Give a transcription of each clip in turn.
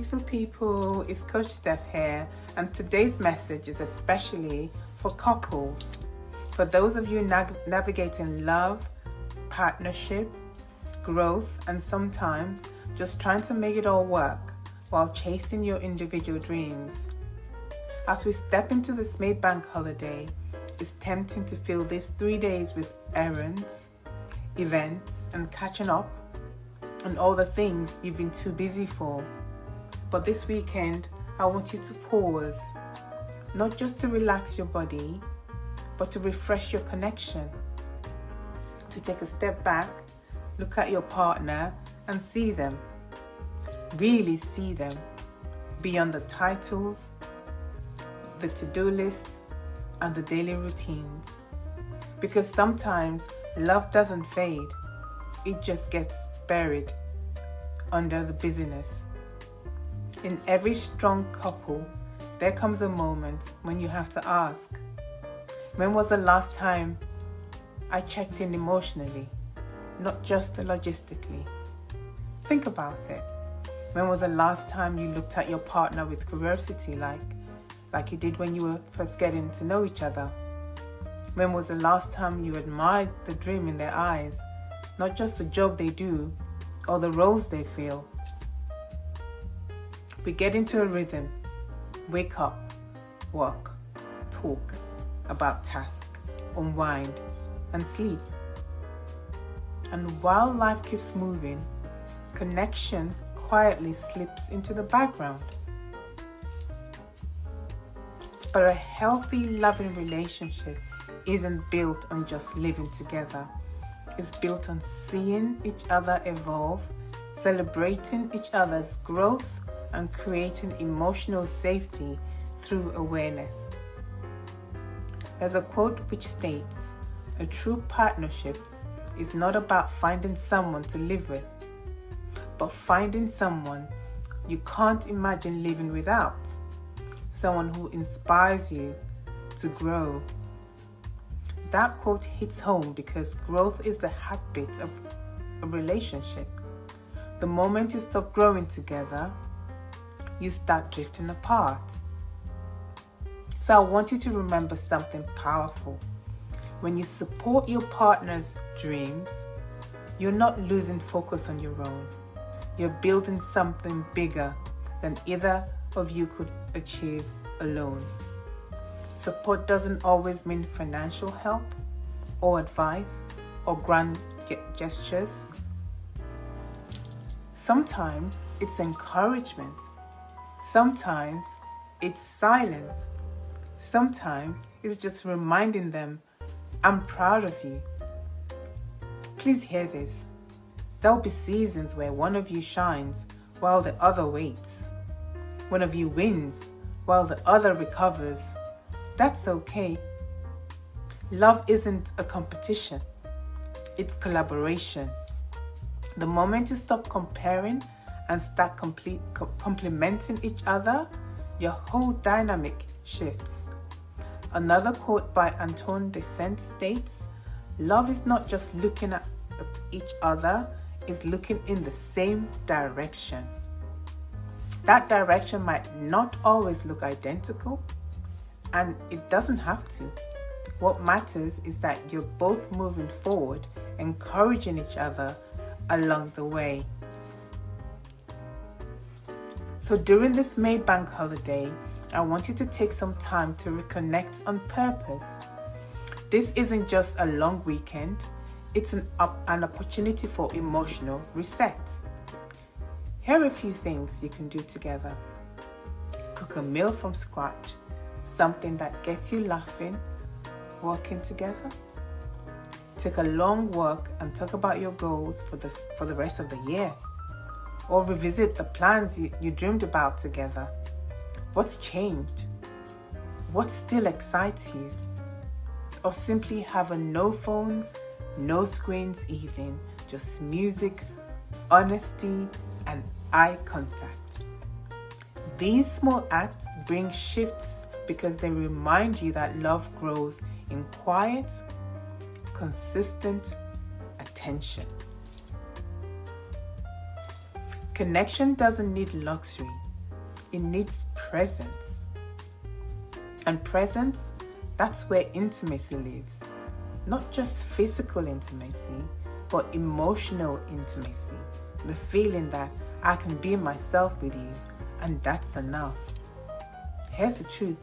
beautiful people, it's Coach Steph here, and today's message is especially for couples. For those of you navigating love, partnership, growth, and sometimes just trying to make it all work while chasing your individual dreams. As we step into this May bank holiday, it's tempting to fill these 3 days with errands, events, and catching up on all the things you've been too busy for. But this weekend, I want you to pause, not just to relax your body, but to refresh your connection. To take a step back, look at your partner and see them. Really see them beyond the titles, the to-do list, and the daily routines. Because sometimes love doesn't fade, it just gets buried under the busyness. In every strong couple, there comes a moment when you have to ask, when was the last time I checked in emotionally, not just logistically? Think about it. When was the last time you looked at your partner with curiosity like you did when you were first getting to know each other? When was the last time you admired the dream in their eyes, not just the job they do or the roles they fill? We get into a rhythm, wake up, work, talk about task, unwind, and sleep. And while life keeps moving, connection quietly slips into the background. But a healthy, loving relationship isn't built on just living together. It's built on seeing each other evolve, celebrating each other's growth, and creating emotional safety through awareness. There's a quote which states, "A true partnership is not about finding someone to live with, but finding someone you can't imagine living without. Someone who inspires you to grow." That quote hits home because growth is the heartbeat of a relationship. The moment you stop growing together, you start drifting apart. So I want you to remember something powerful. When you support your partner's dreams, you're not losing focus on your own. You're building something bigger than either of you could achieve alone. Support doesn't always mean financial help or advice or grand gestures. Sometimes it's encouragement. Sometimes it's silence. Sometimes it's just reminding them, "I'm proud of you." Please hear this. There'll be seasons where one of you shines while the other waits. One of you wins while the other recovers. That's okay. Love isn't a competition. It's collaboration. The moment you stop comparing and start complementing each other, your whole dynamic shifts. Another quote by Antoine de Saint states, "Love is not just looking at each other, it's looking in the same direction." That direction might not always look identical, and it doesn't have to. What matters is that you're both moving forward, encouraging each other along the way. So during this May bank holiday, I want you to take some time to reconnect on purpose. This isn't just a long weekend, it's an opportunity for emotional reset. Here are a few things you can do together. Cook a meal from scratch, something that gets you laughing, working together. Take a long walk and talk about your goals for the rest of the year. Or revisit the plans you dreamed about together. What's changed? What still excites you? Or simply have a no phones, no screens evening, just music, honesty, and eye contact. These small acts bring shifts because they remind you that love grows in quiet, consistent attention. Connection doesn't need luxury, It needs presence. And presence, that's where intimacy lives. Not just physical intimacy, but emotional intimacy. The feeling that I can be myself with you, and that's enough. Here's the truth.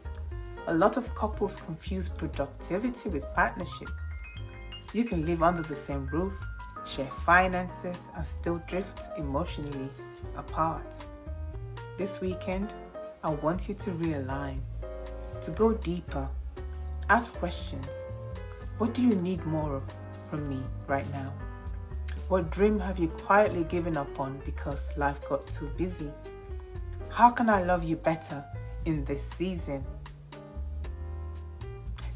A lot of couples confuse productivity with partnership. You can live under the same roof, share finances, and still drift emotionally apart. This weekend, I want you to realign, to go deeper, ask questions. What do you need more of from me right now? What dream have you quietly given up on because life got too busy? How can I love you better in this season?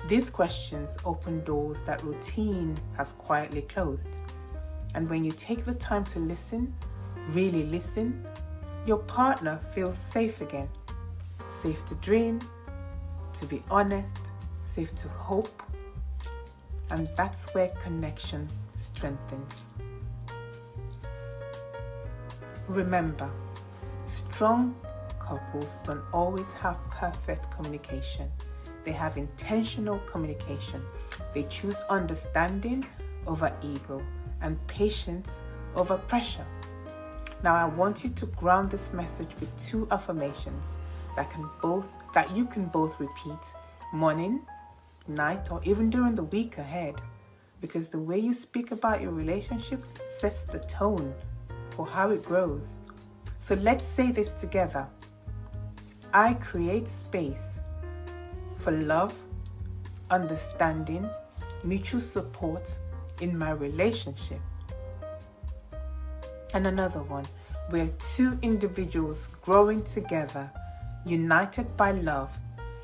These questions open doors that routine has quietly closed. And when you take the time to listen, really listen, your partner feels safe again. Safe to dream, to be honest, safe to hope. And that's where connection strengthens. Remember, strong couples don't always have perfect communication. They have intentional communication. They choose understanding over ego and patience over pressure. Now I want you to ground this message with 2 affirmations that you can both repeat morning, night, or even during the week ahead, because the way you speak about your relationship sets the tone for how it grows. So let's say this together. I create space for love, understanding, mutual support in my relationship. And another one, we're 2 individuals growing together, united by love,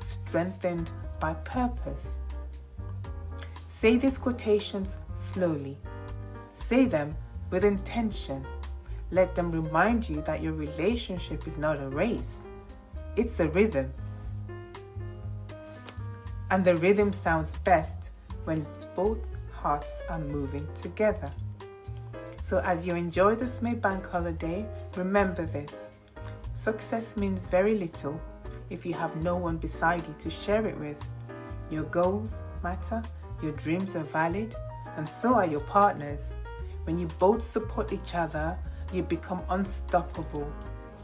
strengthened by purpose. Say these quotations slowly. Say them with intention. Let them remind you that your relationship is not a race. It's a rhythm. And the rhythm sounds best when both hearts are moving together. So as you enjoy this May Bank holiday, remember this. Success means very little if you have no one beside you to share it with. Your goals matter, your dreams are valid, and so are your partners. When you both support each other, you become unstoppable,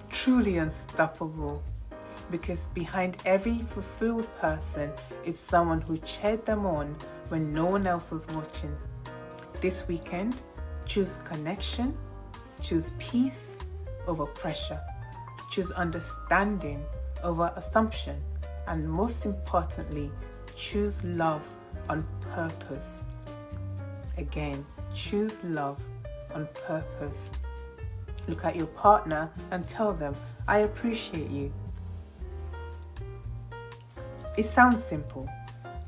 truly unstoppable. Because behind every fulfilled person is someone who cheered them on when no one else was watching. This weekend, choose connection, choose peace over pressure, choose understanding over assumption, and most importantly, choose love on purpose. Again, choose love on purpose. Look at your partner and tell them, I appreciate you. It sounds simple,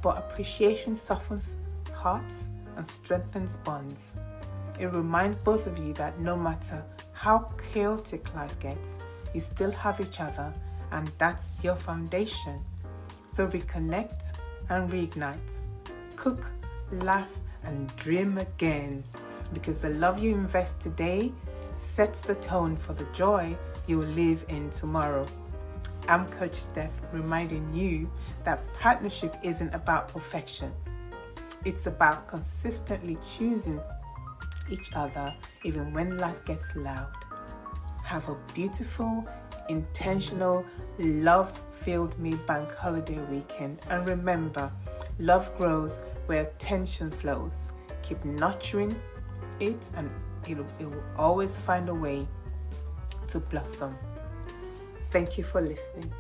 but appreciation softens hearts and strengthens bonds. It reminds both of you that no matter how chaotic life gets, you still have each other, and that's your foundation. So reconnect and reignite. Cook, laugh, and dream again, because the love you invest today sets the tone for the joy you'll live in tomorrow. I'm Coach Steph, reminding you that partnership isn't about perfection. It's about consistently choosing each other even when life gets loud. Have a beautiful, intentional, love-filled May Bank holiday weekend. And remember, love grows where attention flows. Keep nurturing it, and it will always find a way to blossom. Thank you for listening.